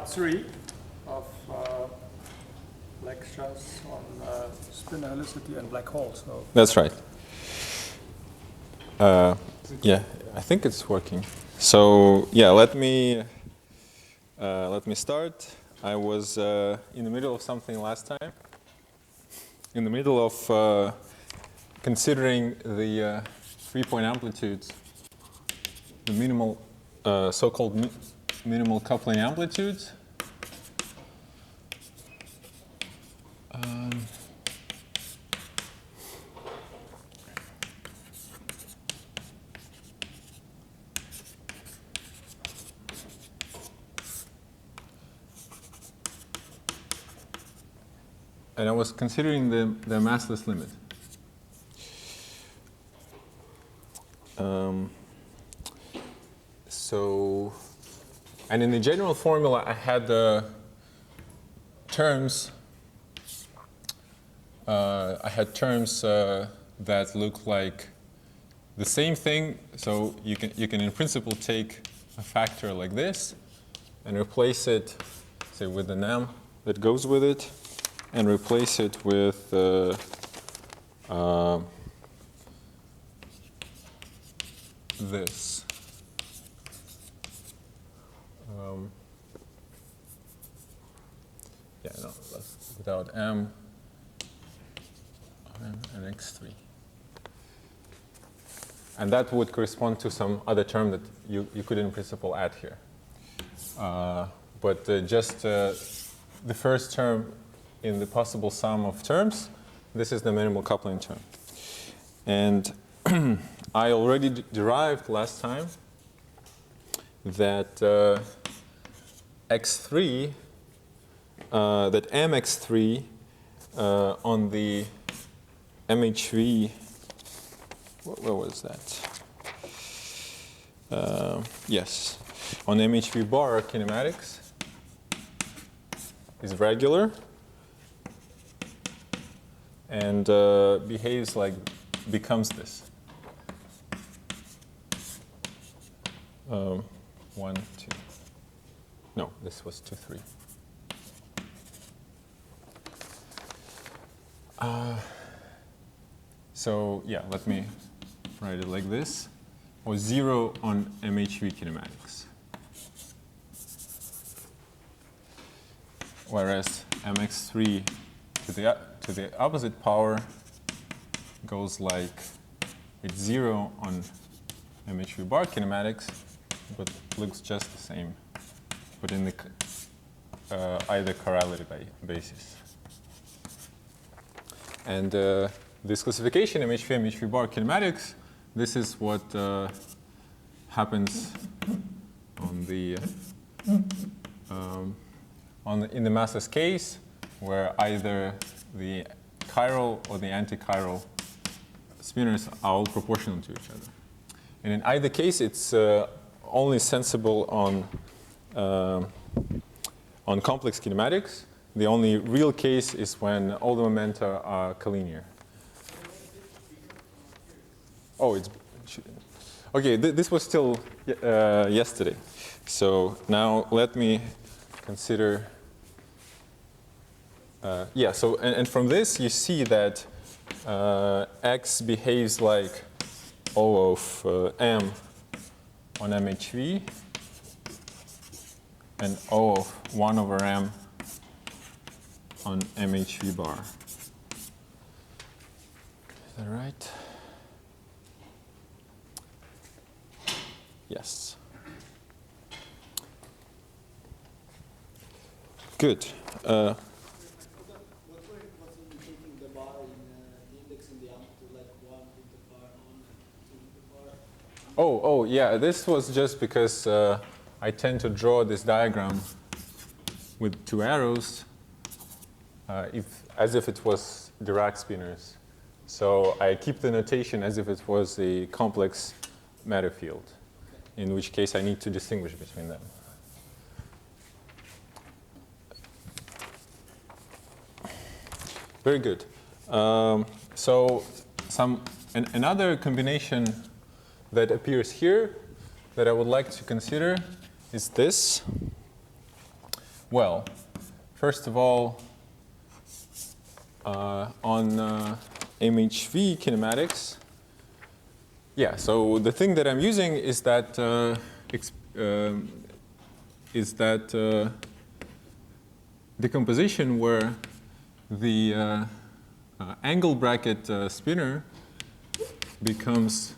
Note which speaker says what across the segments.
Speaker 1: part 3 of lectures on spin helicity and black holes. So.
Speaker 2: That's right. Yeah, I think it's working. So yeah, let me start. I was in the middle of something last time. In the middle of considering the 3-point amplitudes, the minimal, so-called minimal coupling amplitudes. And I was considering the massless limit. And in the general formula, I had the terms. That look like the same thing. So you can in principle take a factor like this and replace it, say, with an m that goes with it, and replace it with this. Yeah, no, without m and x3. And that would correspond to some other term that you could in principle add here. But just the first term in the possible sum of terms, this is the minimal coupling term. And I already derived last time that x3, that mx3 on the MHV, where was that? Yes, on MHV bar kinematics is regular and becomes this. 1, 2. No, this was 2, 3. So yeah, let me write it like this, or 0 on MHV kinematics. Whereas mx3 to the opposite power goes like it's 0 on MHV bar kinematics, but looks just the same, but in the either chirality basis. And this classification, MHV bar kinematics, this is what happens on the in the massless case, where either the chiral or the anti-chiral spinors are all proportional to each other. And in either case, it's only sensible on complex kinematics. The only real case is when all the momenta are collinear. Oh, it's okay. This was still yesterday. So now let me consider. Yeah. So and from this you see that x behaves like O of m on MHV and O of 1 over m on MHV bar. Is that right? Yes. Good.
Speaker 3: What's indicating the bar in the index and the amplitude, like 1 into bar on and 2 into bar?
Speaker 2: Oh, yeah. This was just because I tend to draw this diagram with 2 arrows, as if it was Dirac spinors. So I keep the notation as if it was a complex matter field, in which case I need to distinguish between them. Very good. So another combination that appears here that I would like to consider is this. Well, first of all, on MHV kinematics, yeah, so the thing that I'm using is that decomposition where the angle bracket spinner becomes,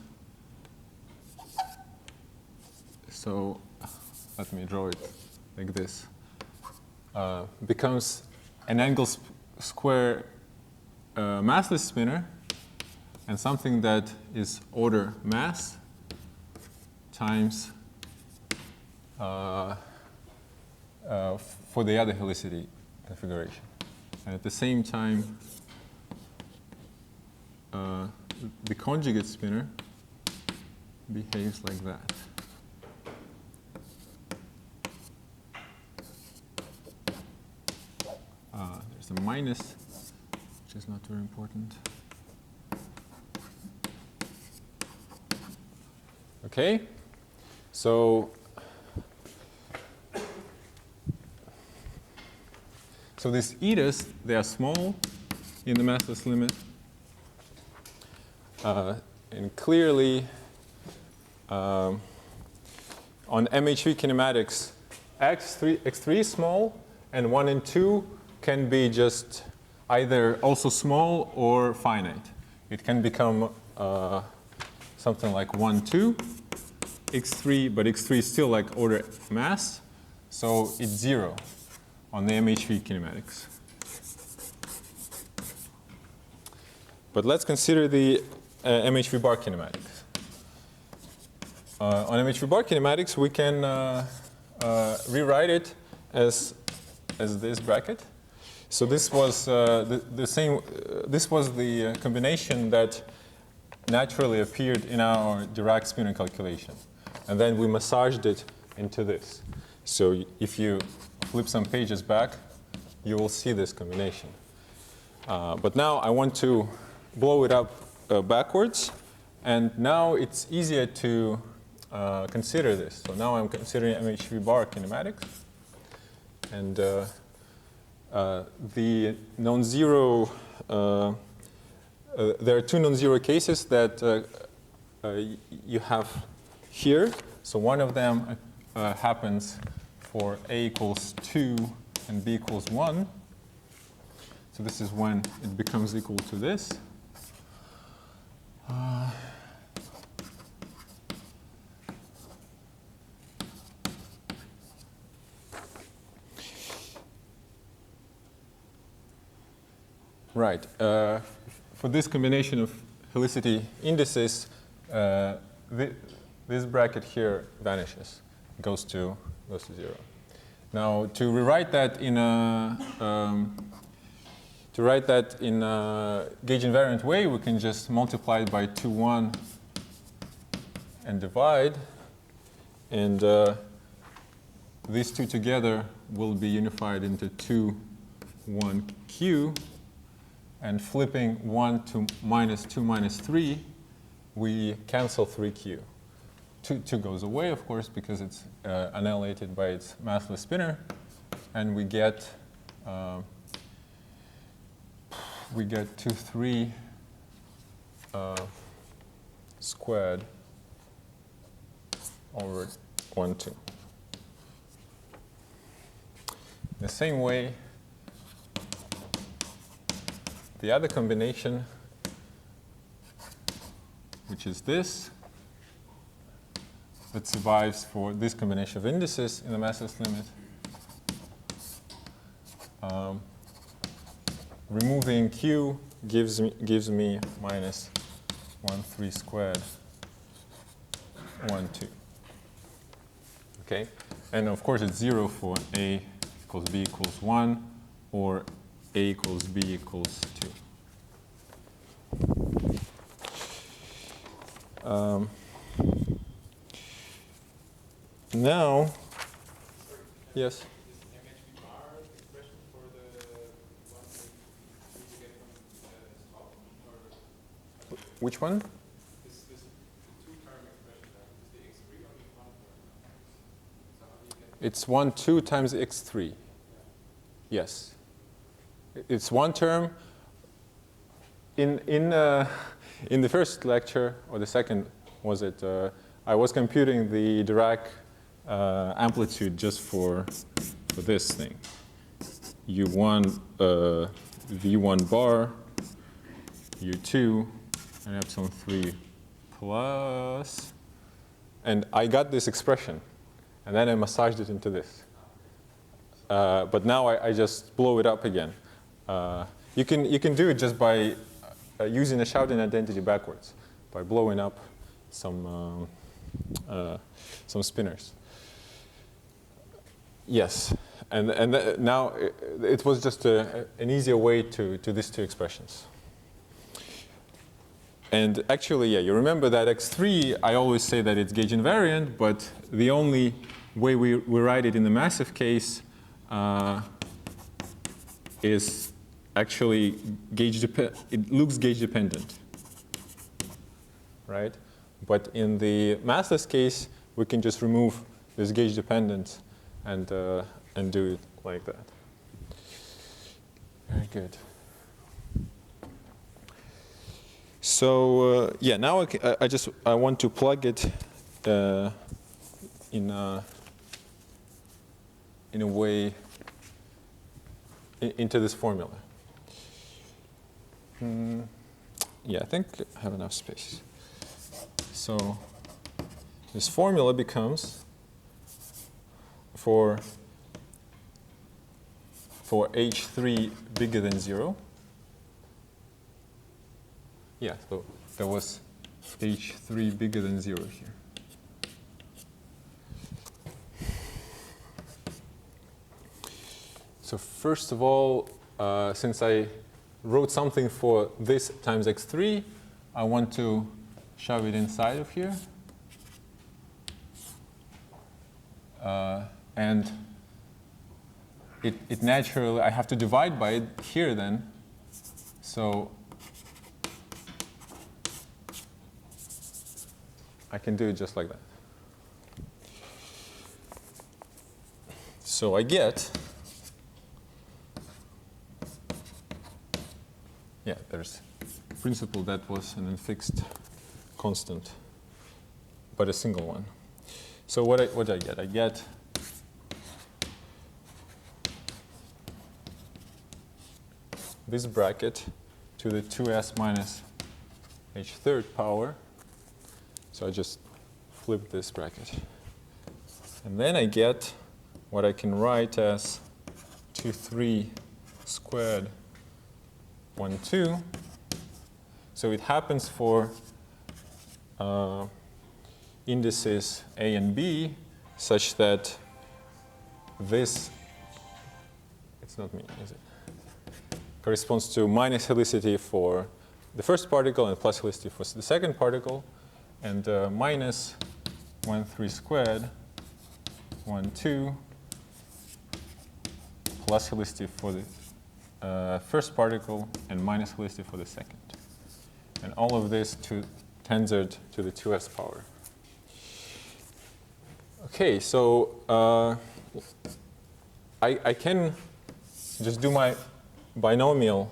Speaker 2: so let me draw it like this, becomes an angle square massless spinner, and something that is order mass times for the other helicity configuration. And at the same time, the conjugate spinner behaves like that. There's a minus, which is not very important. Okay, so these etas, they are small in the massless limit, and clearly on MHV kinematics, x3 is small, and 1 and 2 can be just either also small or finite. It can become something like 1, 2, x3, but x3 is still like order mass, so it's 0 on the MHV kinematics. But let's consider the MHV bar kinematics. On MHV bar kinematics, we can rewrite it as this bracket. So this was the same. This was the combination that naturally appeared in our Dirac spinor calculation, and then we massaged it into this. So if you flip some pages back, you will see this combination. But now I want to blow it up backwards, and now it's easier to consider this. So now I'm considering MHV bar kinematics, and the non-zero. There are two non-zero cases that you have here. So one of them happens for a equals 2 and b equals 1. So this is when it becomes equal to this. Right. For this combination of helicity indices, this bracket here vanishes, goes to 0. Now, to rewrite that in a gauge invariant way, we can just multiply it by 2, 1 and divide, and these two together will be unified into 2, 1 q. And flipping 1 to minus 2 minus 3, we cancel 3q. 2 goes away, of course, because it's annihilated by its massless spinner, and we get 2, 3 squared over 1, 2. The same way, the other combination, which is this, that survives for this combination of indices in the massless limit. Removing q gives me minus 1, 3 squared, 1, 2. Okay, and of course it's 0 for a equals b equals 1, or a equals b equals 2. Now, yes? Which one?
Speaker 4: This two-term expression, is the x3 only one term? So how do you get
Speaker 2: It's 1, 2 times x3. Yes. It's one term. In the first lecture, or the second, was it? I was computing the Dirac amplitude just for this thing. U1, V1 bar, U2, and epsilon 3 plus. And I got this expression, and then I massaged it into this. But now I just blow it up again. You can do it just by using a Schouten identity backwards, by blowing up some spinors. Yes, and now it was just an easier way to these two expressions. And actually, yeah, you remember that x3, I always say that it's gauge invariant, but the only way we write it in the massive case is actually it looks gauge dependent, right? But in the massless case, we can just remove this gauge dependence and do it like that. Very good. So yeah, now I want to plug it in a way into this formula. Yeah, I think I have enough space. So this formula becomes for H3 bigger than 0. Yeah, so there was H3 bigger than 0 here. So first of all, since I wrote something for this times x3, I want to shove it inside of here. And it naturally, I have to divide by it here then. So I can do it just like that. So I get, yeah, there's a principle that was an unfixed constant, but a single one. So what do I get? I get this bracket to the 2s minus h third power. So I just flip this bracket. And then I get what I can write as 2,3 squared 1, 2. So it happens for indices A and B such that this, it's not me, is it? Corresponds to minus helicity for the first particle and plus helicity for the second particle, and minus 1, 3 squared 1, 2 plus helicity for the first particle and minus helicity for the second. And all of this tensored to the 2s power. Okay, so I can just do my binomial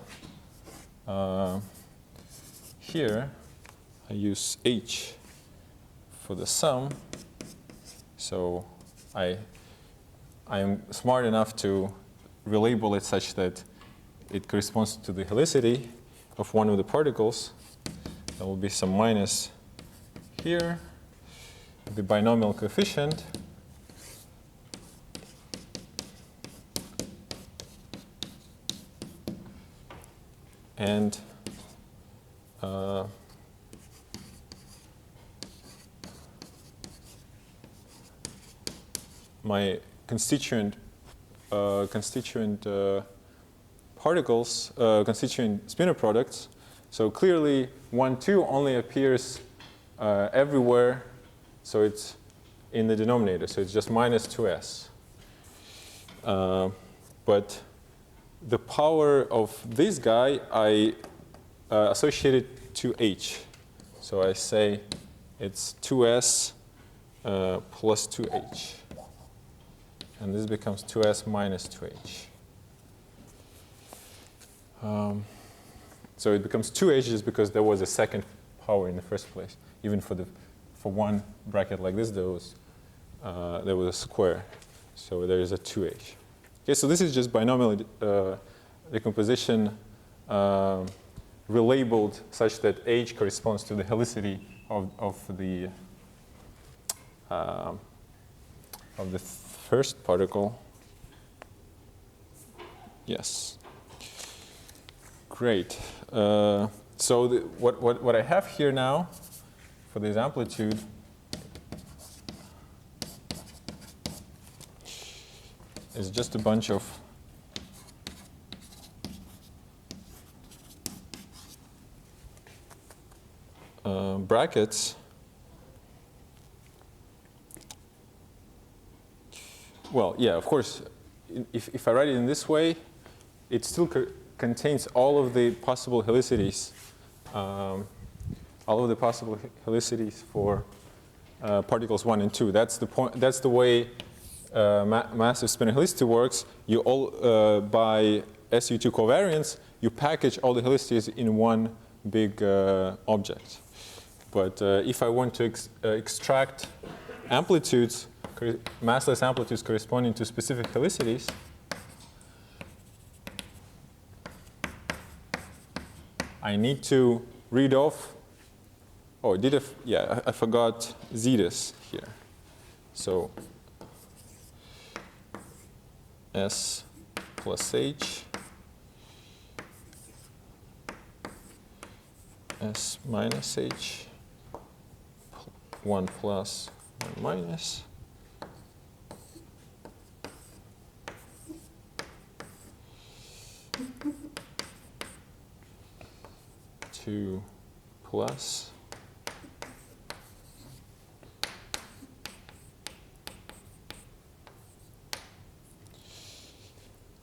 Speaker 2: here. I use h for the sum. So I am smart enough to relabel it such that it corresponds to the helicity of one of the particles. There will be some minus here, the binomial coefficient, and my constituent particles, constituent spinor products. So clearly 1, 2 only appears everywhere, so it's in the denominator, so it's just minus 2s. But the power of this guy, I associate it to h. So I say it's 2s plus 2h. And this becomes 2s minus 2h. So it becomes 2h just because there was a second power in the first place. Even for one bracket like this, there was a square. So there is a 2h. Okay, so this is just binomial decomposition relabeled such that h corresponds to the helicity of the first particle. Yes. Great. So what I have here now for this amplitude is just a bunch of brackets. Well, yeah, of course, if I write it in this way, it still contains all of the possible helicities, for particles 1 and 2. That's the point. That's the way massive spinor helicity works. You all by SU2 covariance, you package all the helicities in one big object. But if I want to extract amplitudes, massless amplitudes corresponding to specific helicities, I need to read off. Oh, yeah, I forgot zetas here. So S plus H, S minus H, 1 plus 1 minus, two plus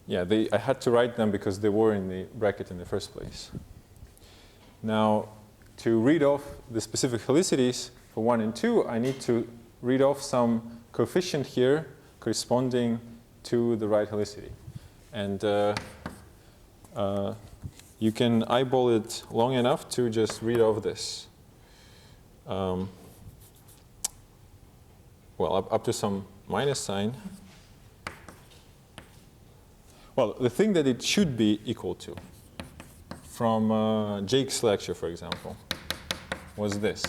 Speaker 2: yeah, I had to write them because they were in the bracket in the first place. Now, to read off the specific helicities for 1 and 2, I need to read off some coefficient here corresponding to the right helicity. And you can eyeball it long enough to just read off this. Well, up to some minus sign. Well, the thing that it should be equal to from Jake's lecture, for example, was this.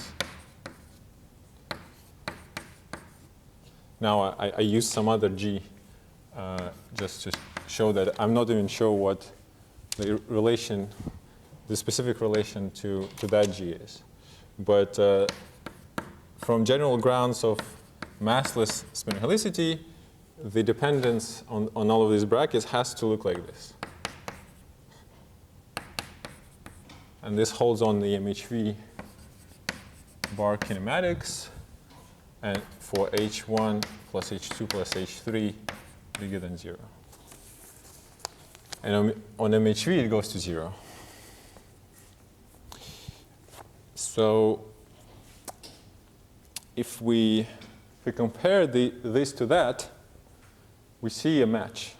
Speaker 2: Now, I used some other G just to show that I'm not even sure what the relation, the specific relation to that G is. But from general grounds of massless spinor helicity, the dependence on all of these brackets has to look like this. And this holds on the MHV bar kinematics, and for H1 plus H2 plus H3 bigger than 0. And on MHV, it goes to 0. So if we compare this to that, we see a match.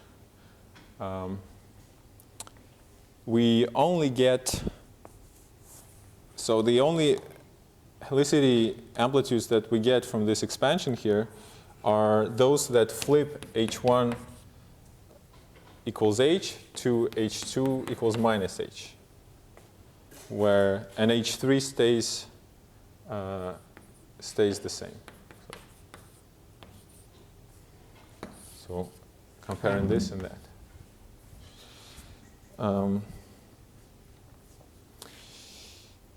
Speaker 2: We only get, so the only helicity amplitudes that we get from this expansion here are those that flip H1 equals H to H2 equals minus H, where an H3 stays the same. So comparing this and that.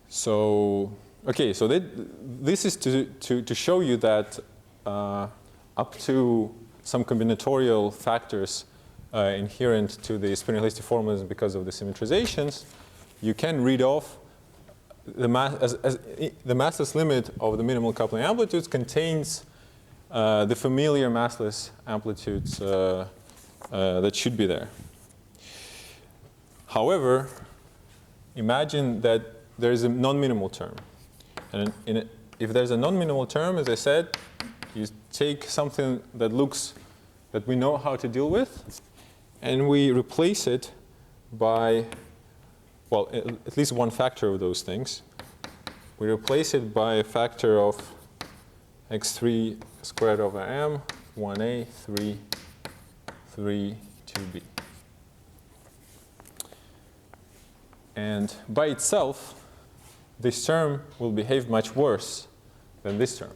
Speaker 2: So this is to show you that up to some combinatorial factors inherent to the spinor helicity formulas because of the symmetrizations, you can read off the massless limit of the minimal coupling amplitudes contains the familiar massless amplitudes that should be there. However, imagine that there is a non-minimal term. And if there's a non-minimal term, as I said, you take something that we know how to deal with, and we replace it by well, at least one factor of those things. We replace it by a factor of x3 squared over m, 1a, 3, 2b. And by itself, this term will behave much worse than this term.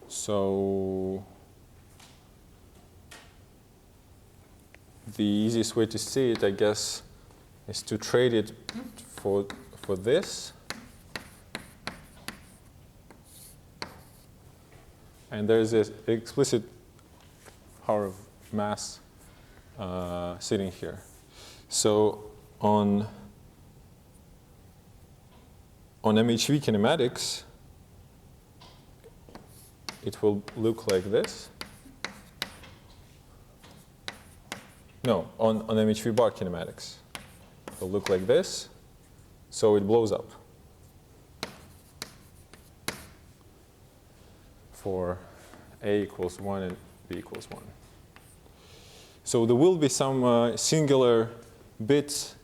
Speaker 2: So the easiest way to see it, I guess, is to trade it for this. And there's this explicit power of mass sitting here. So on MHV kinematics, it will look like this. No, on MHV bar kinematics, it will look like this. So it blows up for A equals 1 and B equals 1. So there will be some singular bits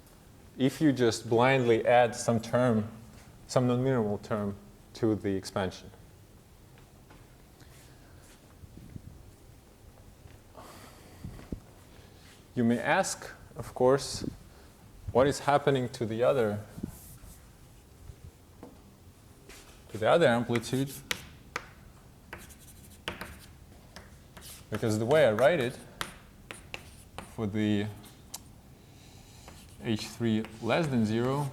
Speaker 2: if you just blindly add some term, some non-minimal term to the expansion. You may ask, of course, what is happening to the other amplitude? Because the way I write it for the h3 less than 0,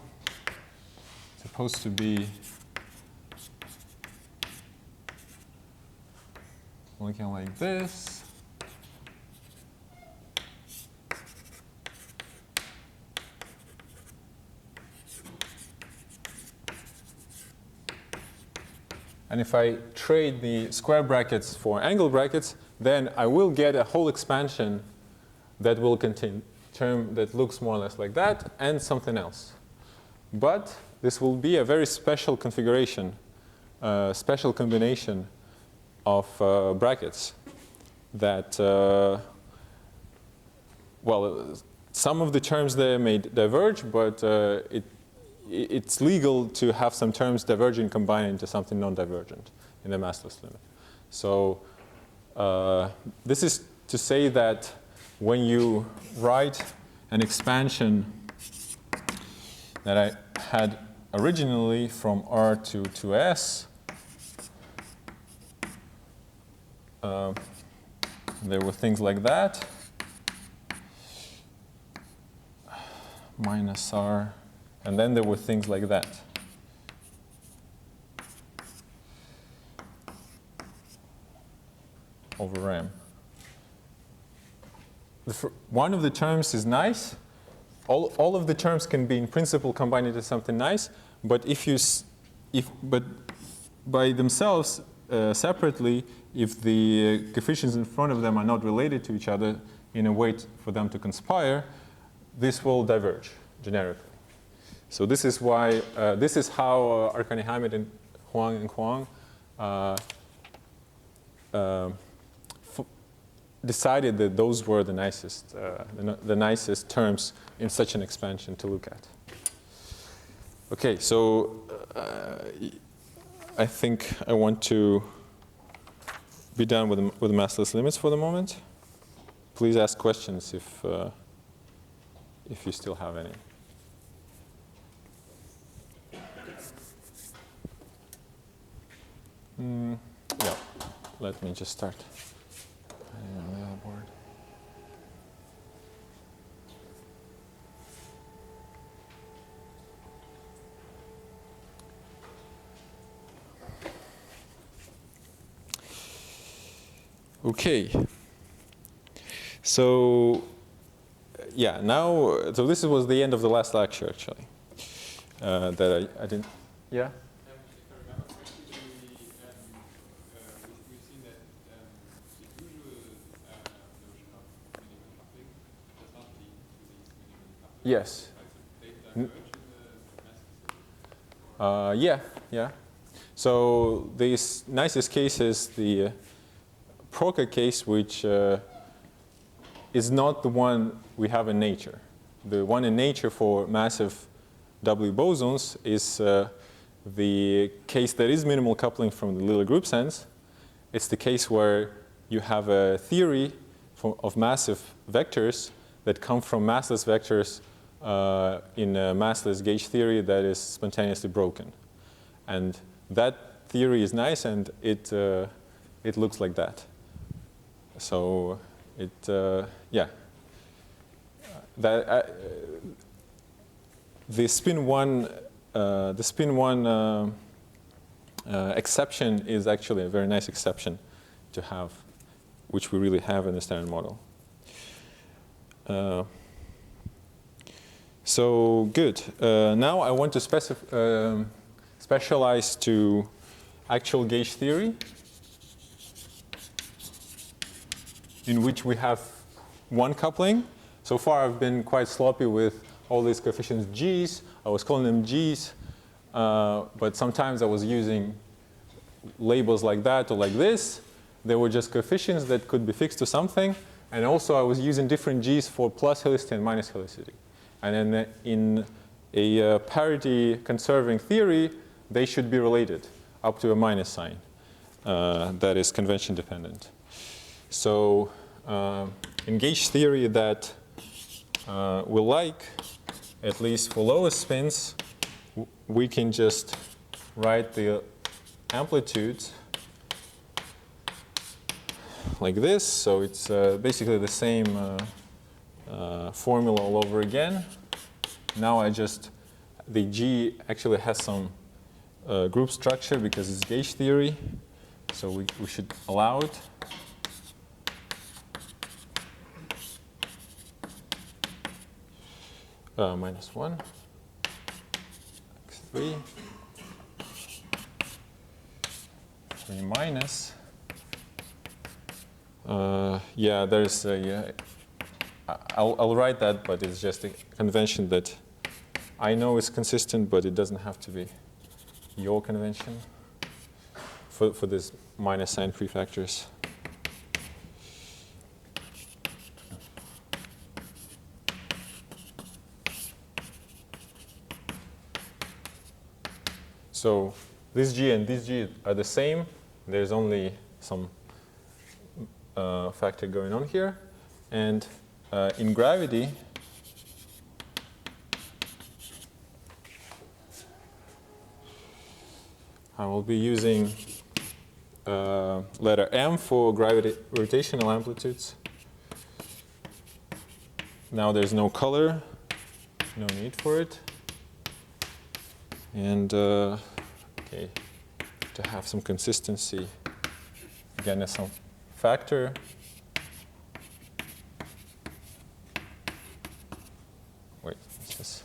Speaker 2: it's supposed to be looking like this. And if I trade the square brackets for angle brackets, then I will get a whole expansion that will contain a term that looks more or less like that and something else. But this will be a very special configuration, special combination of brackets that, well, some of the terms there may diverge, but it's legal to have some terms diverging combined into something non-divergent in the massless limit. So this is to say that when you write an expansion that I had originally from R to S, there were things like that, minus R, and then there were things like that. Over M. One of the terms is nice. All of the terms can be in principle combined into something nice, but but by themselves separately, if the coefficients in front of them are not related to each other in a way for them to conspire, this will diverge generically. So this is why this is how Arkani-Hammett and Huang decided that those were the nicest terms in such an expansion to look at. Okay, so I think I want to be done with the massless limits for the moment. Please ask questions if you still have any. Yeah, let me just start. On the other board. Okay. So, yeah, now, so this was the end of the last lecture, actually. That I didn't, yeah? Yes. Yeah. So this nicest case is the Proca case, which is not the one we have in nature. The one in nature for massive W bosons is the case that is minimal coupling from the little group sense. It's the case where you have a theory of massive vectors that come from massless vectors in a massless gauge theory that is spontaneously broken. And that theory is nice, and it looks like that. So yeah. The spin one exception is actually a very nice exception to have, which we really have in the standard model. So good. Now I want to specialize to actual gauge theory, in which we have one coupling. So far I've been quite sloppy with all these coefficients G's. I was calling them G's, but sometimes I was using labels like that or like this. They were just coefficients that could be fixed to something. And also I was using different G's for plus helicity and minus helicity. And then in a parity conserving theory, they should be related up to a minus sign that is convention dependent. So in gauge theory that we like, at least for lowest spins, we can just write the amplitudes like this. So it's basically the same formula all over again. Now the G actually has some group structure because it's gauge theory. So we should allow it. -1, x3, 3 minus. Yeah, there's a, I'll write that, but it's just a convention that I know is consistent, but it doesn't have to be your convention for this minus sign prefactors. So this G and this G are the same. There's only some factor going on here. And in gravity, I will be using letter M for gravitational amplitudes. Now there's no color, no need for it. And okay, to have some consistency, again, as some factor. Wait, what's this?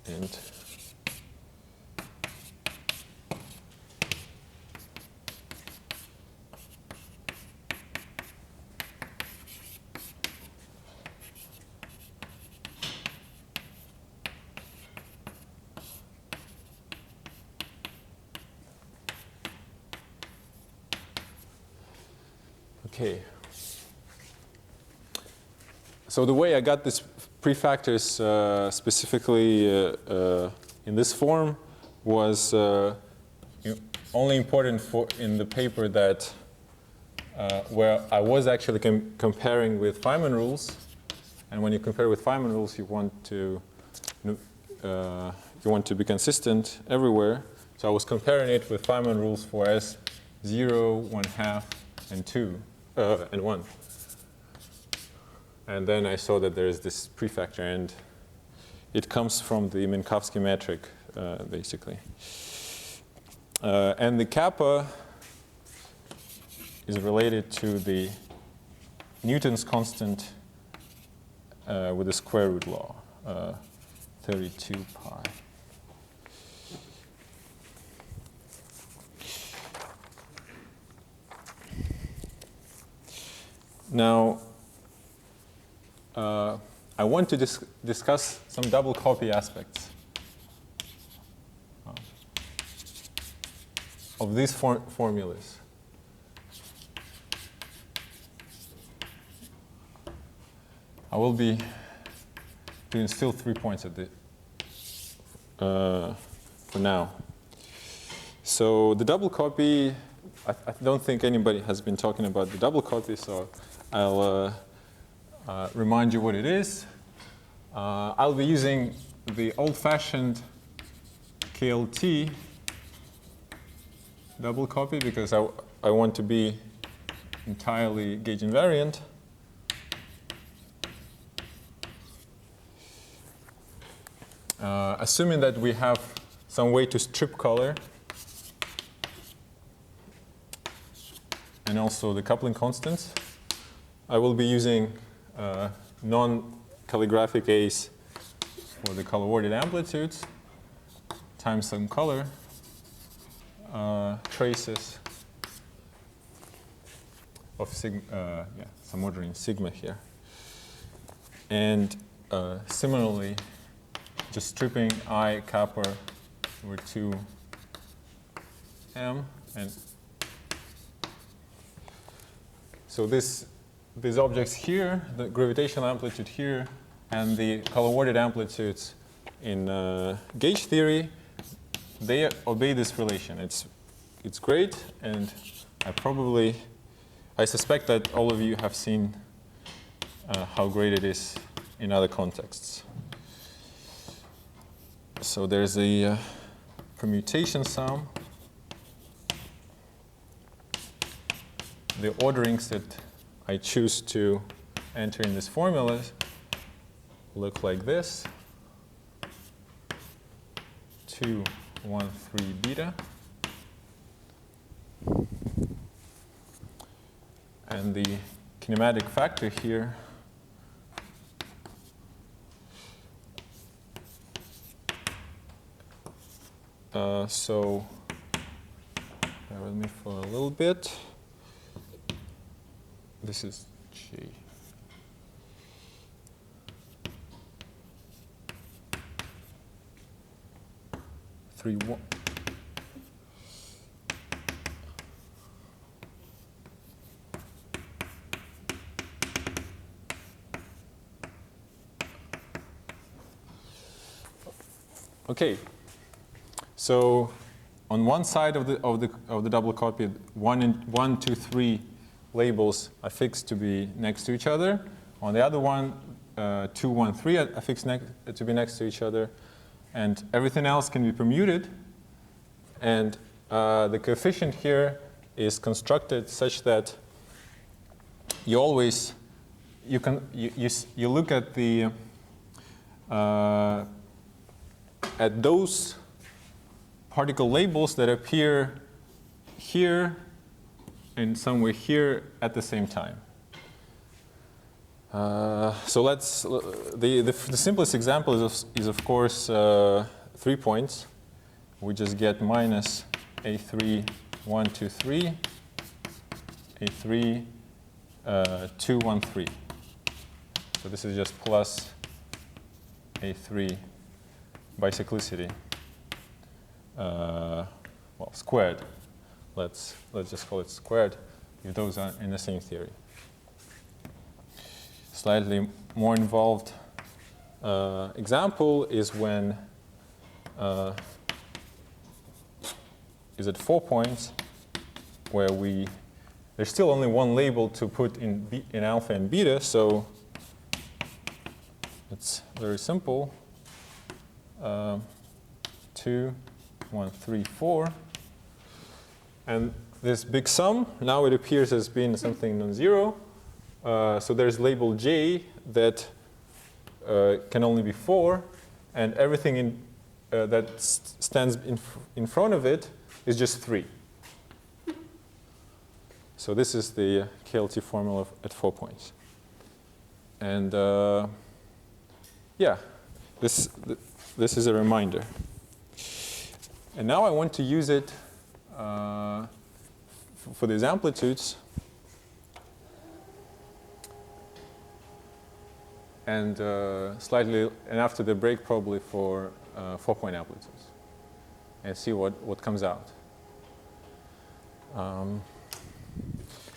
Speaker 2: And okay. So the way I got this prefactors specifically in this form was only important in the paper that where I was actually comparing with Feynman rules. And when you compare with Feynman rules, you want to be consistent everywhere. So I was comparing it with Feynman rules for S0, 1/2, and 2, and 1. And then I saw that there is this prefactor, and it comes from the Minkowski metric, basically. And the kappa is related to the Newton's constant with the square root law, 32 pi. Now, I want to discuss some double copy aspects. of these formulas. I will be doing still 3 points at the for now. So the double copy, I don't think anybody has been talking about the double copy, so I'll remind you what it is. I'll be using the old-fashioned KLT double copy because I want to be entirely gauge invariant. Assuming that we have some way to strip color and also the coupling constants, I will be using non-calligraphic A's for the color-ordered amplitudes times some color traces of sigma, some order in sigma here. And similarly, just stripping I kappa over 2m, and so these objects here, the gravitational amplitude here, and the color-ordered amplitudes in gauge theory, they obey this relation. It's great, and I suspect that all of you have seen how great it is in other contexts. So there's a permutation sum. The orderings that I choose to enter in these formulas look like this: 2, 1, 3 beta. And the kinematic factor here so bear with me for a little bit. This is G. Three one. Okay. So on one side of the double copy, 1, 2, 3 labels are fixed to be next to each other. On the other one, 2, 1, 3 are fixed to be next to each other, and everything else can be permuted. And the coefficient here is constructed such that you always you look at the at those particle labels that appear here and somewhere here at the same time. So let's the simplest example is of course 3 points. We just get minus A3 1 2 3 A3 2 1 3. So this is just plus A3 bicyclicity. Well, squared. Let's just call it squared if those are in the same theory. Slightly more involved example is when is at 4 points where there's still only one label to put in alpha and beta, so it's very simple. 2, 1, 3, 4. And this big sum, now it appears as being something non-zero. So there's label J that can only be 4, and everything that stands in front of it is just 3. So this is the KLT formula at 4 points. And yeah, this is a reminder. And now I want to use it for these amplitudes. And slightly, and after the break, probably for 4-point amplitudes, and see what comes out.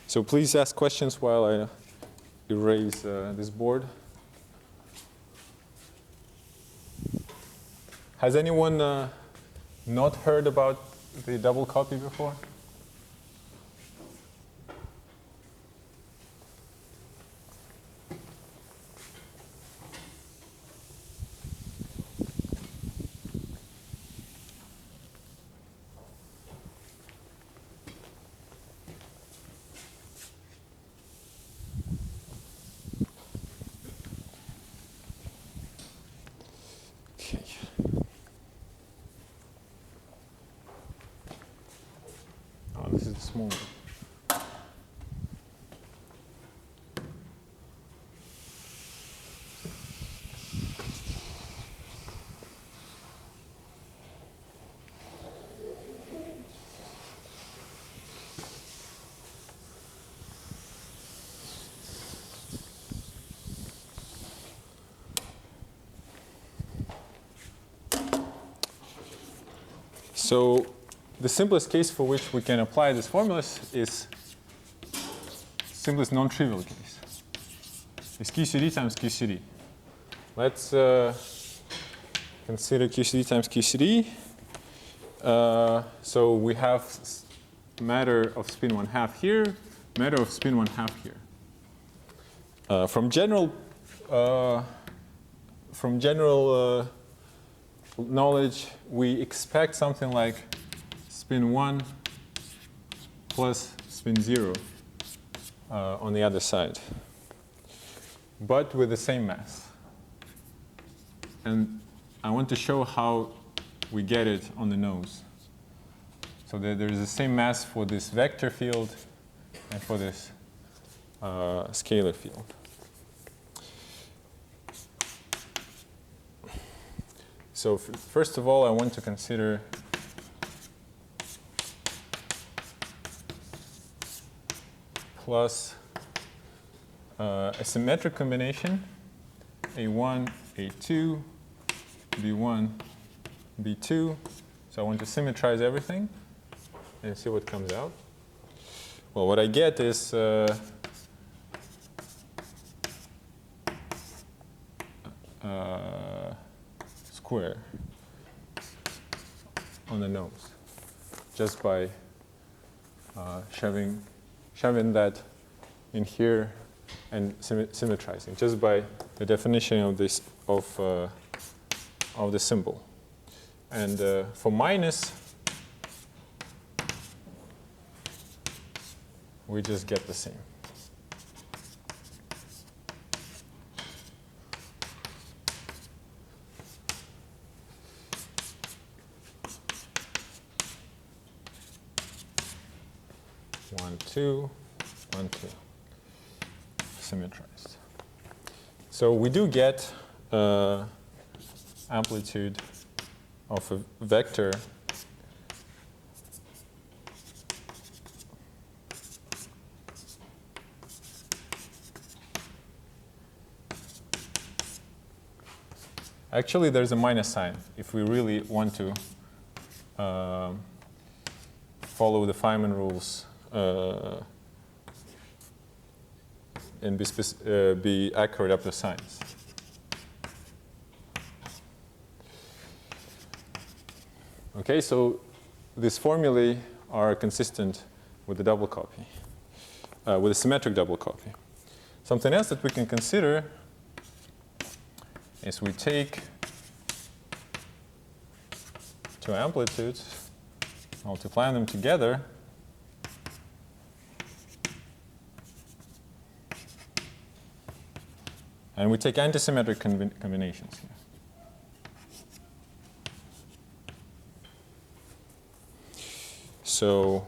Speaker 2: So please ask questions while I erase this board. Has anyone not heard about the double copy before? This is the small one. So the simplest case for which we can apply this formula is simplest non-trivial case. It's QCD times QCD. Let's consider QCD times QCD. So we have matter of spin 1/2 here, matter of spin 1/2 here. From general knowledge, we expect something like spin 1 plus spin 0 on the other side, but with the same mass. And I want to show how we get it on the nose. So there is the same mass for this vector field and for this scalar field. So first of all, I want to consider plus a symmetric combination, A1, A2, B1, B2. So I want to symmetrize everything and see what comes out. Well, what I get is square on the nose, just by shoving that in here and symmetrizing, just by the definition of this of the symbol. And for minus, we just get the same. One, two, symmetrized. So we do get amplitude of a vector actually there's a minus sign if we really want to follow the Feynman rules and be accurate up to signs. Okay, so these formulae are consistent with the double copy, with a symmetric double copy. Something else that we can consider is we take two amplitudes, multiply them together, and we take antisymmetric combinations here. So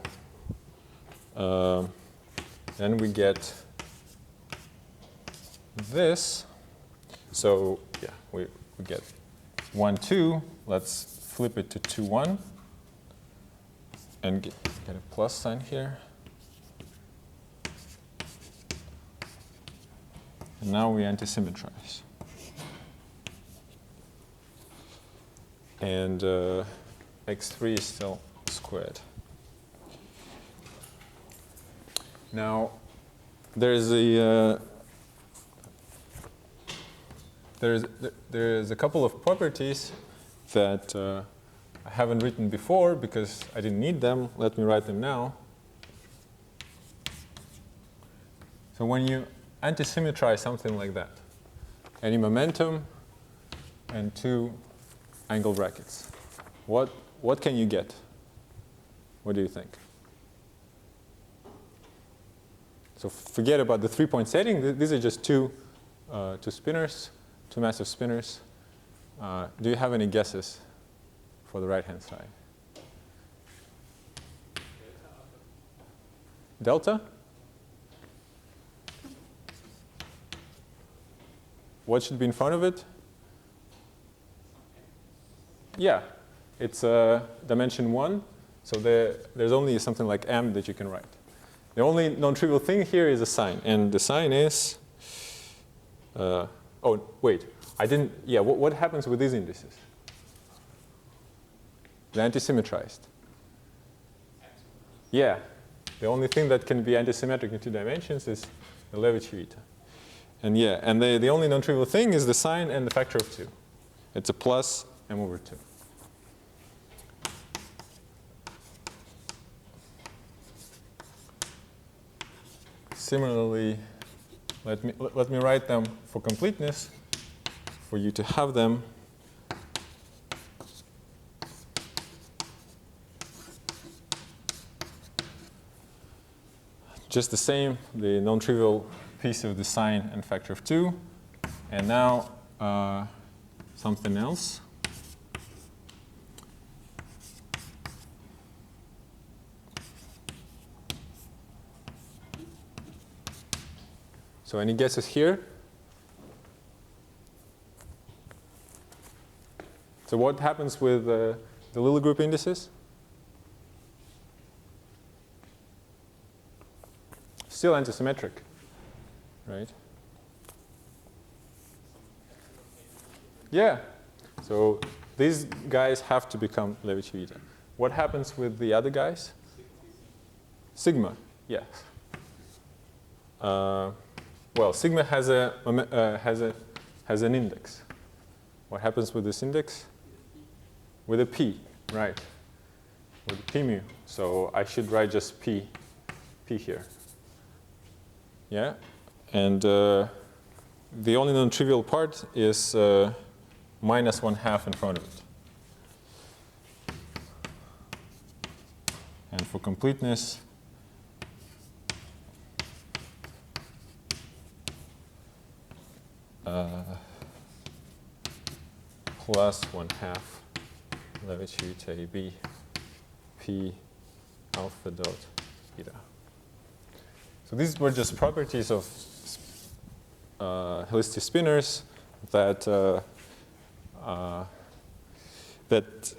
Speaker 2: then we get this. So yeah, we get 1, 2. Let's flip it to 2, 1 and get a plus sign here. And now we antisymmetrize. And x3 is still squared. Now, there's a there's a couple of properties that I haven't written before because I didn't need them. Let me write them now. So when you antisymmetrize something like that, any momentum and two angle brackets, what can you get? What do you think? So forget about the 3-point setting. These are just two spinners, two massive spinners. Do you have any guesses for the right-hand side? Delta? What should be in front of it? Yeah, it's dimension 1. So there's only something like m that you can write. The only non-trivial thing here is a sign. And the sign is, oh, wait. I didn't, yeah, what happens with these indices? They're antisymmetrized. Yeah, the only thing that can be antisymmetric in 2 dimensions is the Levi-Civita. And yeah, and the only non-trivial thing is the sign and the factor of 2. It's a plus m over 2. Similarly, let me write them for completeness, for you to have them. Just the same, the non-trivial piece of the sign and factor of 2. And now something else. So any guesses here? So what happens with the little group indices? Still antisymmetric, right? Yeah. So these guys have to become Levi-Civita. What happens with the other guys? Sigma, yes. Well, sigma has an index. What happens with this index? With a p, right? With p mu. So I should write just p here. Yeah, and the only non-trivial part is minus 1/2 in front of it. And for completeness, plus 1/2 Levi-Civita AB p alpha dot beta. So these were just properties of helicity spinners that that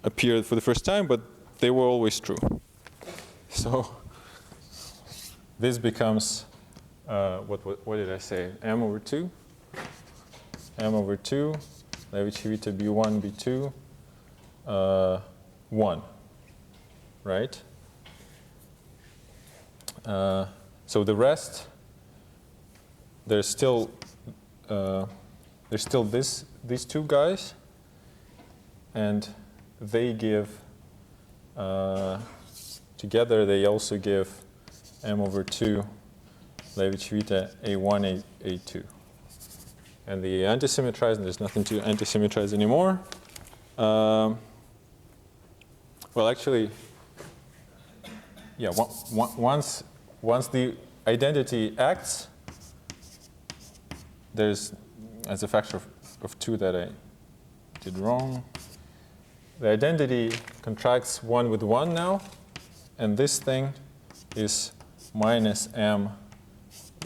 Speaker 2: appeared for the first time, but they were always true. So this becomes what did I say? M over 2. M over 2, Levi-Civita B1, B2, 1, right? So the rest, there's still these two guys, and they give together. They also give m over 2 Levi-Civita A1, A2, and the antisymmetrized. And there's nothing to antisymmetrize anymore. Well, actually, yeah. Once the identity acts, there's a factor of 2 that I did wrong. The identity contracts 1 with 1 now, and this thing is minus m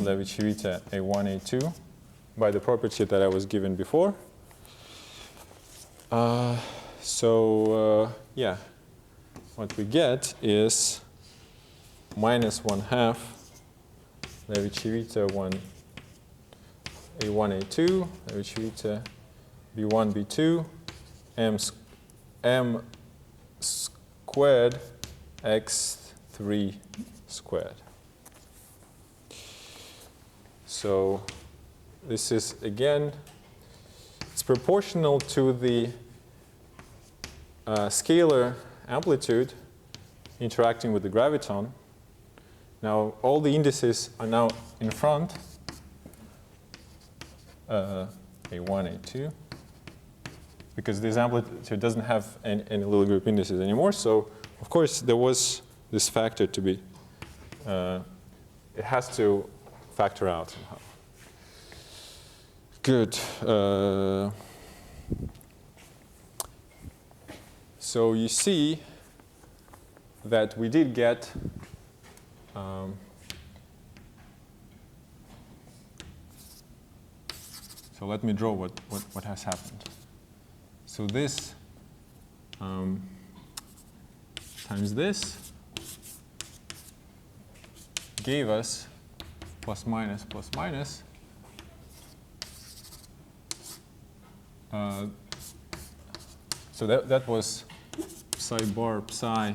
Speaker 2: Levi-Civita A1, A2 by the property that I was given before. Yeah, what we get is minus 1/2 Levi-Civita A1, A2, Levi-Civita B1, B2, m squared x3 squared. So this is, again, it's proportional to the scalar amplitude interacting with the graviton. Now, all the indices are now in front, A1, A2, because this amplitude doesn't have any little group indices anymore. So, of course, there was this factor to be, it has to factor out somehow. Good. So you see that we did get so let me draw what has happened. So this times this gave us plus minus plus minus so that was psi bar psi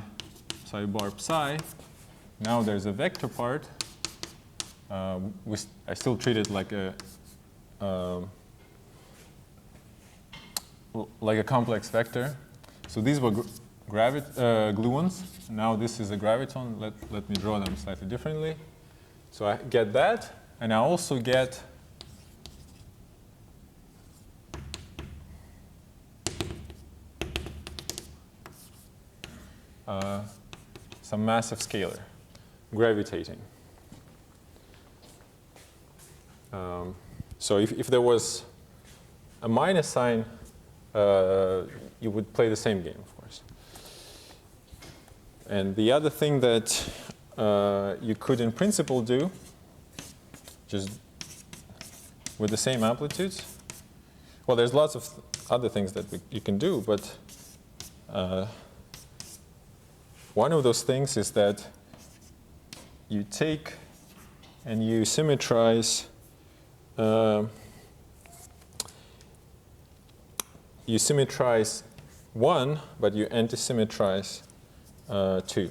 Speaker 2: psi bar psi. Now there's a vector part. I still treat it like a complex vector. So these were gluons. Now this is a graviton. Let me draw them slightly differently. So I get that, and I also get some massive scalar gravitating. So if there was a minus sign, you would play the same game, of course. And the other thing that you could in principle do, just with the same amplitudes, well, there's lots of other things that you can do, but one of those things is that you take and you symmetrize one, but you anti-symmetrize 2.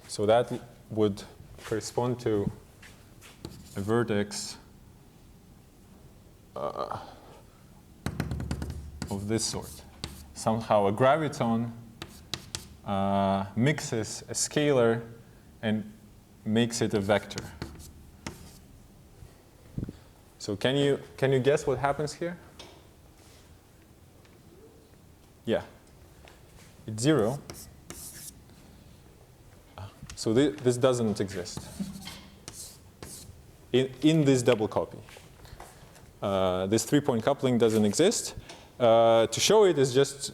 Speaker 2: So that would correspond to a vertex of this sort. Somehow a graviton mixes a scalar and makes it a vector. So can you guess what happens here? Yeah, it's 0. So this doesn't exist in this double copy. This 3-point coupling doesn't exist. To show it is just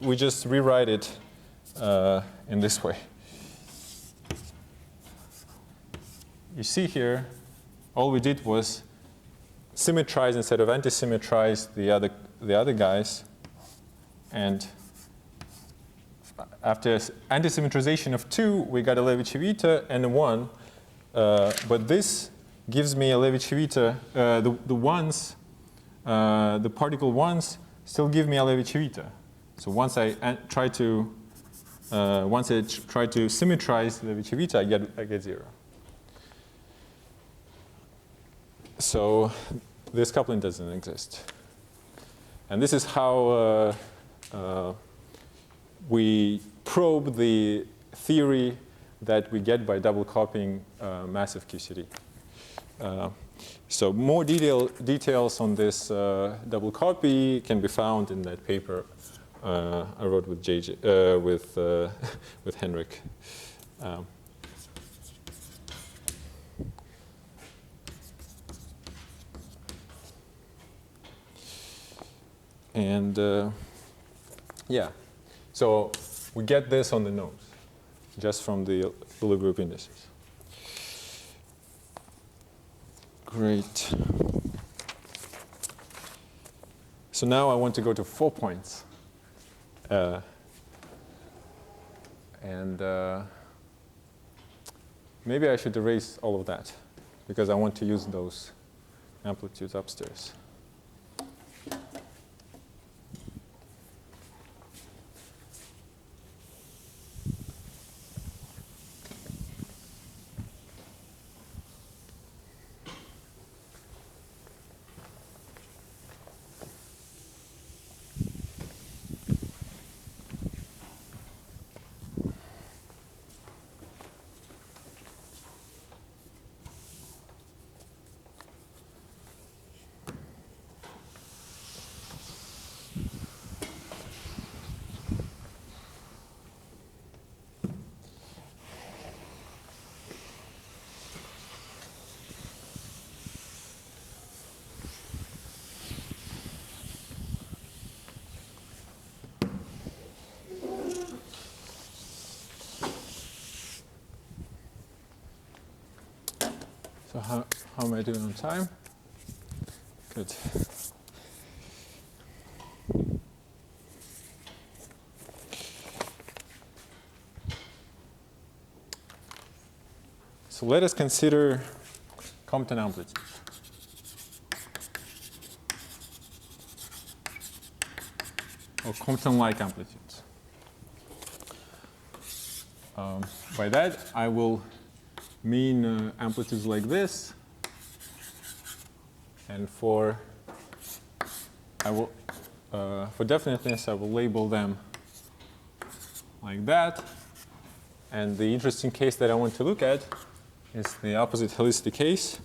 Speaker 2: we just rewrite it in this way. You see here, all we did was symmetrize instead of anti-symmetrize the other guys, and after anti-symmetrization of 2, we got a Levi-Civita and a 1, but this gives me a Levi-Civita. The particle ones still give me a Levi-Civita. So once I try to symmetrize Levi-Civita, I get 0. So this coupling doesn't exist. And this is how we probe the theory that we get by double copying massive QCD. So more details on this double copy can be found in that paper I wrote with with Henrik. And yeah, so we get this on the nose, just from the little group indices. Great. So now I want to go to 4 points. Maybe I should erase all of that, because I want to use those amplitudes upstairs. So how am I doing on time? Good. So let us consider Compton amplitudes. Or Compton-like amplitudes. By that, I will mean amplitudes like this, and for definiteness, I will label them like that. And the interesting case that I want to look at is the opposite helicity case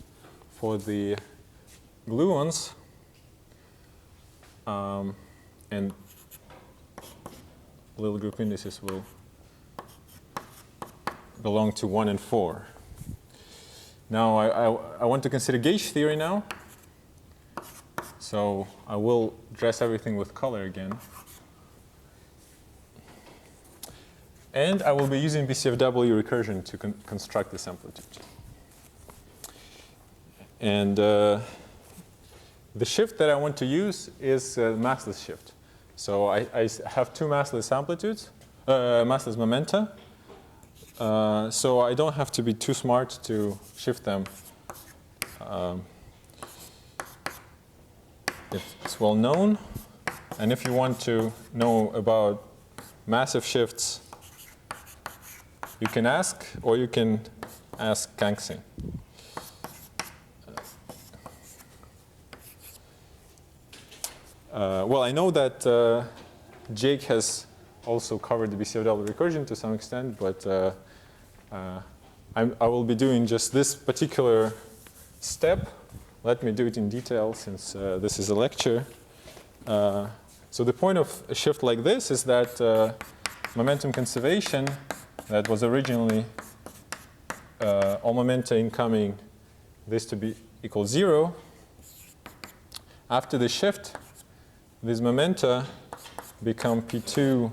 Speaker 2: for the gluons, and little group indices will belong to 1 and 4. Now I want to consider gauge theory now. So I will dress everything with color again. And I will be using BCFW recursion to construct this amplitude. And the shift that I want to use is massless shift. So I have two massless amplitudes, massless momenta. So I don't have to be too smart to shift them. It's well known. And if you want to know about massive shifts, you can ask, or you can ask Kangxing. Well, I know that Jake has also covered the BCFW recursion to some extent, but I will be doing just this particular step. Let me do it in detail since this is a lecture. So the point of a shift like this is that momentum conservation that was originally all momenta incoming this to be equal 0. After the shift, these momenta become P2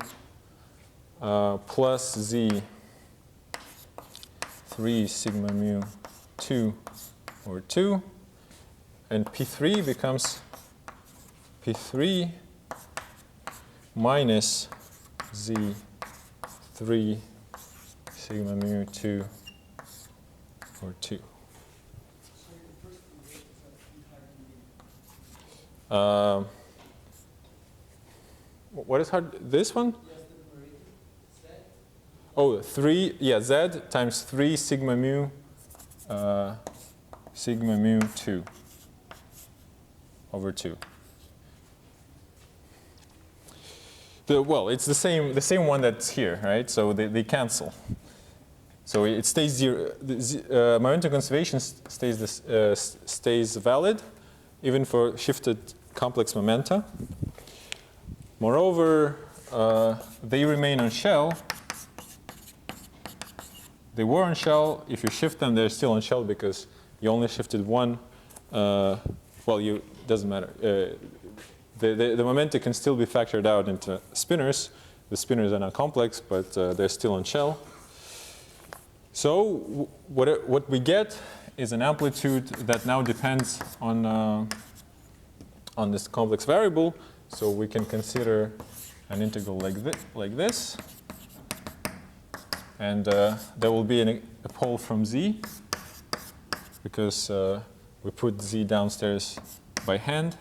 Speaker 2: plus Z 3 sigma mu 2 over 2. And P3 becomes P3 minus Z3 sigma mu 2 over 2. What is hard? This one? Oh, 3, yeah, Z times 3 sigma mu 2 over 2. Well, it's the same one that's here, right? So they cancel. So it stays 0. Momentum conservation stays valid, even for shifted complex momenta. Moreover, they remain on shell. They were on shell. If you shift them, they're still on shell because you only shifted one. Well, doesn't matter. The momenta can still be factored out into spinors. The spinors are not complex, but they're still on shell. So what we get is an amplitude that now depends on this complex variable. So we can consider an integral like this. And there will be a pole from Z, because we put Z downstairs by hand.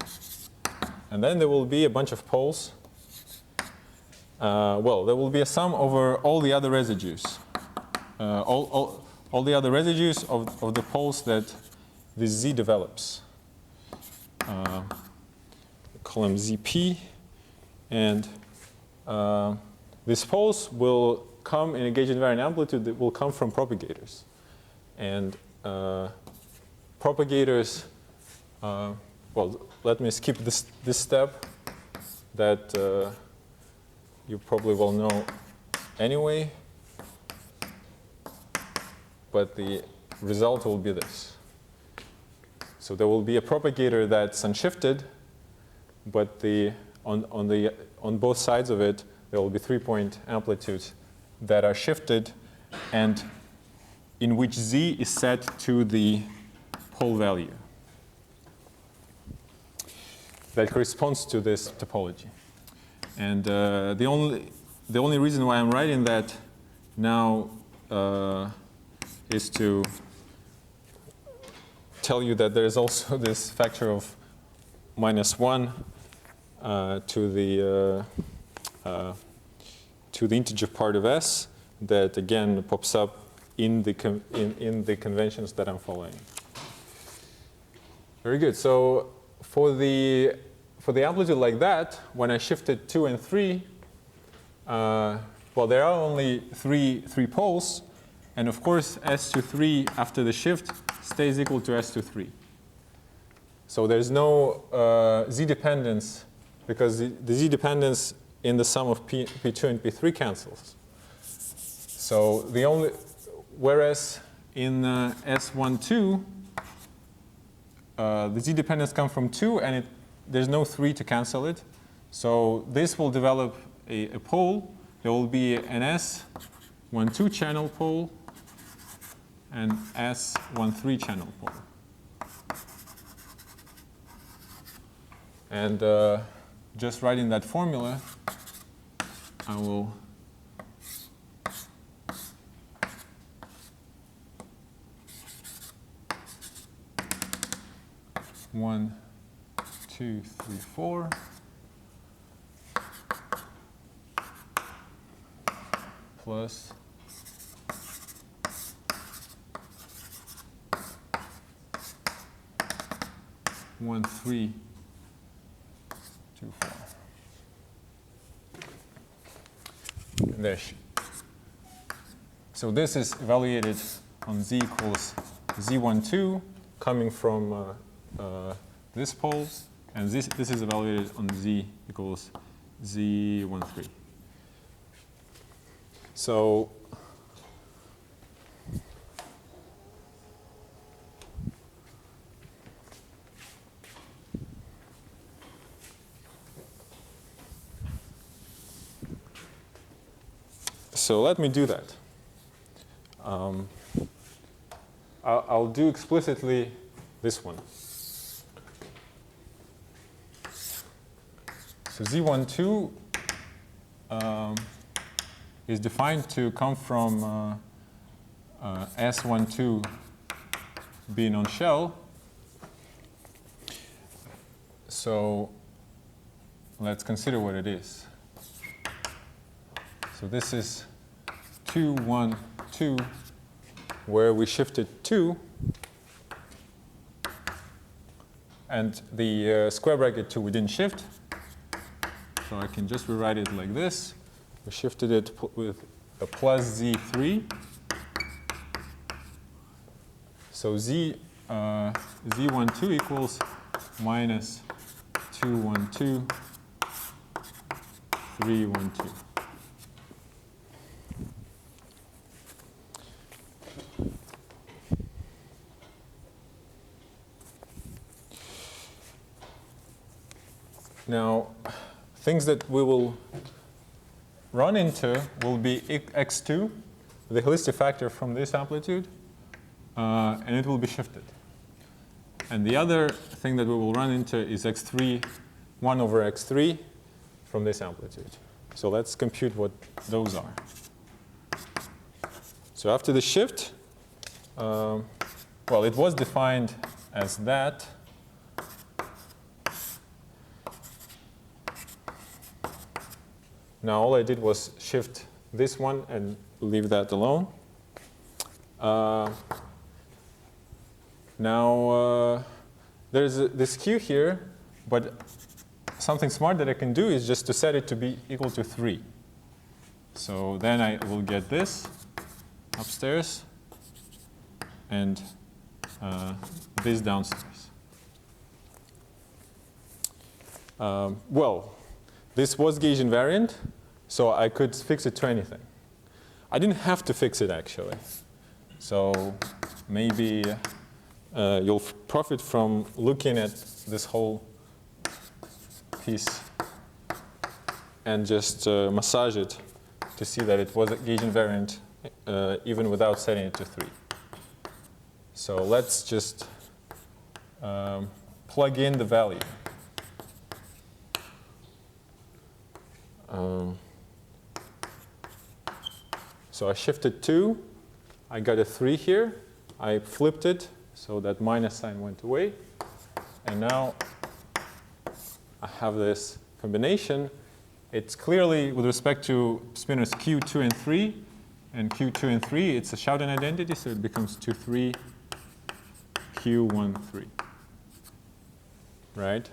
Speaker 2: And then there will be a bunch of poles. Well, there will be a sum over all the other residues. All the other residues of the poles that this Z develops. Call them ZP. And these poles will come in a gauge invariant amplitude that will come from propagators. And propagators, well, let me skip this step that you probably will know anyway. But the result will be this. So there will be a propagator that's unshifted, but on both sides of it, there will be 3-point amplitudes that are shifted, and in which Z is set to the pole value that corresponds to this topology. And the only reason why I'm writing that now is to tell you that there's also this factor of -1 to the integer part of S that again pops up in the conventions that I'm following. Very good. So for the amplitude like that, when I shifted 2 and 3, well, there are only three poles, and of course S to 3 after the shift stays equal to S to 3. So there's no z dependence, because the z dependence in the sum of P2 and P3 cancels. So whereas in S12, the z dependence comes from 2 and there's no 3 to cancel it. So this will develop a pole. There will be an S12 channel pole and S13 channel pole. And just writing that formula, I will one, 2, 3, 4. Plus 1, 3, 2, 4. And there. So this is evaluated on z equals z12 coming from this pole, and this is evaluated on z equals z13. So let me do that. I'll do explicitly this one. So Z12 is defined to come from S12 being on shell. So let's consider what it is. So this is 2, 1, 2, where we shifted 2, and the square bracket 2 we didn't shift. So I can just rewrite it like this. We shifted it with a plus Z3. So Z12 equals minus 2, 1, 2, 3, 1, 2. Now, things that we will run into will be x2, the helicity factor from this amplitude, and it will be shifted. And the other thing that we will run into is x3, 1 over x3 from this amplitude. So let's compute what those are. So after the shift, well, it was defined as that. Now all I did was shift this one and leave that alone. Now there's this Q here, but something smart that I can do is just to set it to be equal to 3. So then I will get this upstairs and this downstairs. Well, this was gauge invariant, so I could fix it to anything. I didn't have to fix it, actually. So maybe you'll profit from looking at this whole piece and just massage it to see that it was gauge invariant even without setting it to 3. So let's just plug in the value. So I shifted 2. I got a 3 here. I flipped it, so that minus sign went away. And now I have this combination. It's clearly, with respect to spinors Q2 and 3, and Q2 and 3, it's a Schouten identity, so it becomes 2, 3, Q1, 3. Right?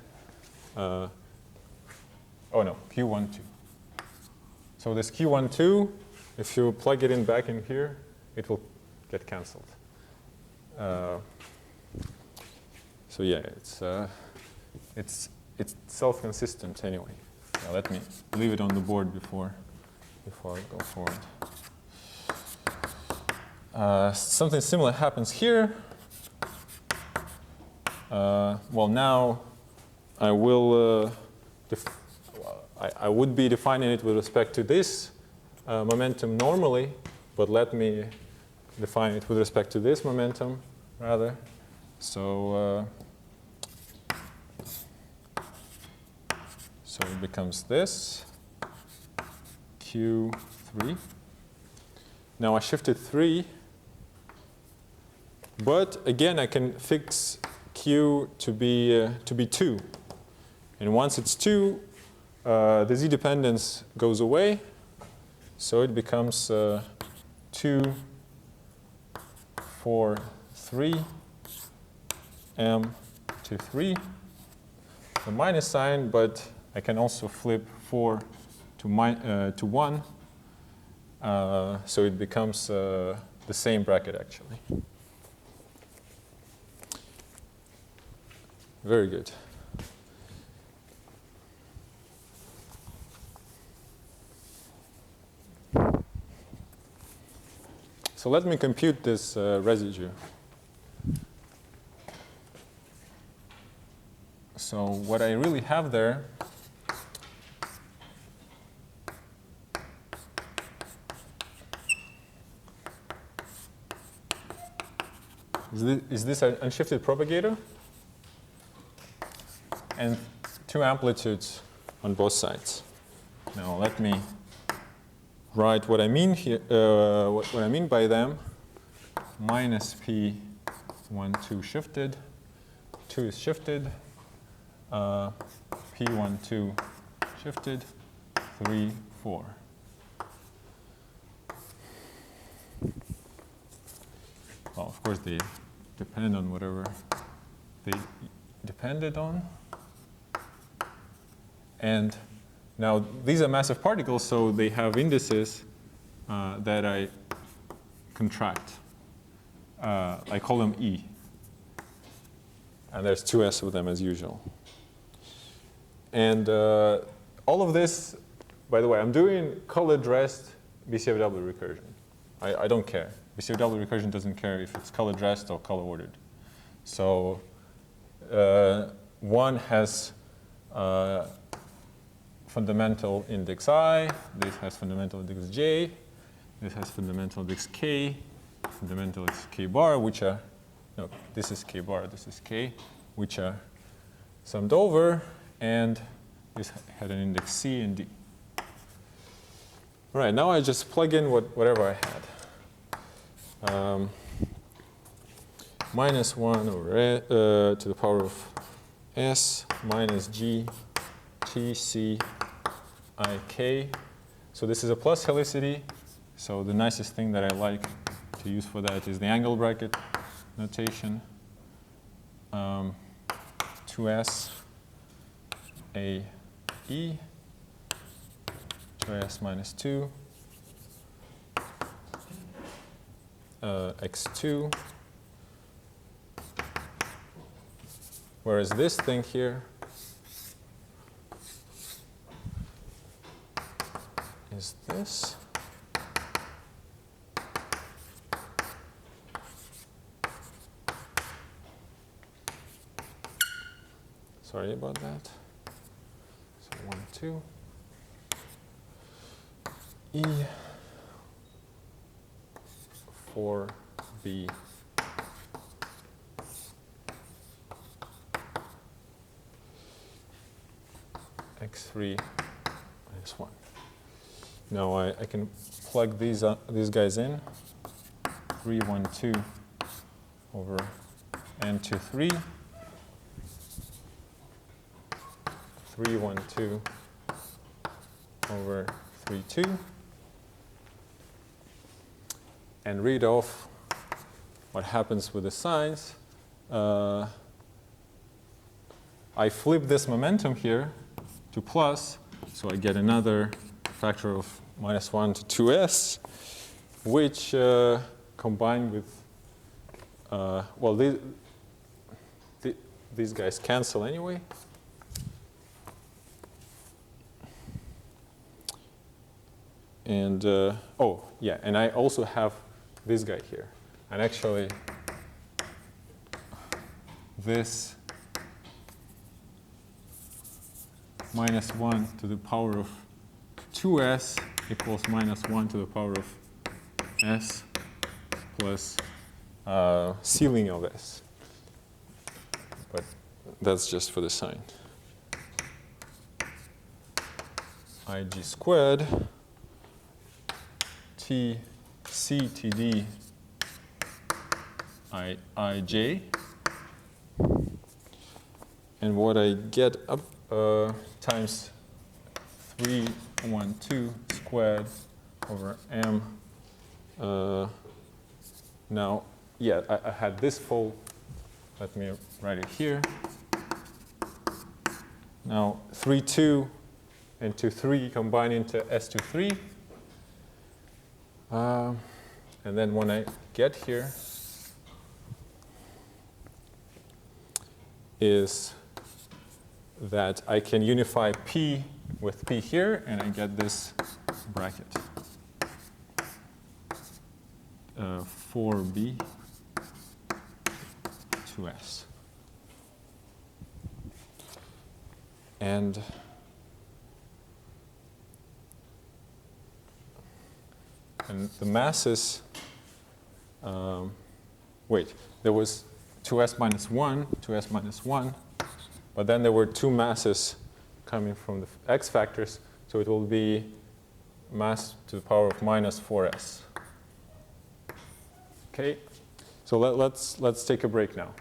Speaker 2: Oh no, Q1, 2. So this Q1, 2, if you plug it in back in here, it will get cancelled. So yeah, it's self-consistent anyway. Now let me leave it on the board before I go forward. Something similar happens here. Well, now I will I would be defining it with respect to this momentum normally, but let me define it with respect to this momentum rather. So so it becomes this Q3. Now I shifted 3, but again I can fix Q to be 2, and once it's 2, the z dependence goes away, so it becomes 2, 4, 3, m to 3, the minus sign, but I can also flip 4 to 1, so it becomes the same bracket actually. Very good. So let me compute this residue. So what I really have there is this an unshifted propagator and 2 amplitudes on both sides. Now let me write what I mean here. What I mean by them: minus P 1, 2 shifted, 2 is shifted, P 1, 2 shifted, 3, 4. Well, of course they depend on whatever they depended on. And now these are massive particles, so they have indices that I contract. I call them E. And there's 2s of them as usual. And all of this, by the way, I'm doing color-dressed BCFW recursion. I don't care. BCFW recursion doesn't care if it's color-dressed or color-ordered. So one has fundamental index I, this has fundamental index J, this has fundamental index K, fundamental index K bar, which are, no, this is K bar, this is K, which are summed over, and this had an index C and D. All right, now I just plug in whatever I had. Minus 1 over to the power of S minus G T C I K. So this is a plus helicity. So the nicest thing that I like to use for that is the angle bracket notation. 2s A E 2s minus 2 x2, whereas this thing here is this. Sorry about that. So 1, 2. E 4 B x3 minus 1. Now I can plug these guys in. 3, 1, 2 over n2, 3. 3, 1, 2 over 3, 2. And read off what happens with the signs. I flip this momentum here to plus, so I get another factor of -1 to 2s, which combined with, well, these guys cancel anyway. And, oh, yeah, and I also have this guy here. And actually, this -1 to the power of 2s equals -1 to the power of s plus ceiling of s. But that's just for the sign. ig squared t c t d ij. And what I get up times 3, 1, 2 squared over m. Now, yeah, I had this fold. Let me write it here. Now, 3, 2 and 2, 3 combine into s2, 3. And then when I get here is that I can unify p with p here, and I get this bracket. 4b 2s. And the masses, wait, there was 2s minus 1, 2s minus 1, but then there were two masses coming from the x factors, so it will be mass to the power of -4s. Okay, so let's take a break now.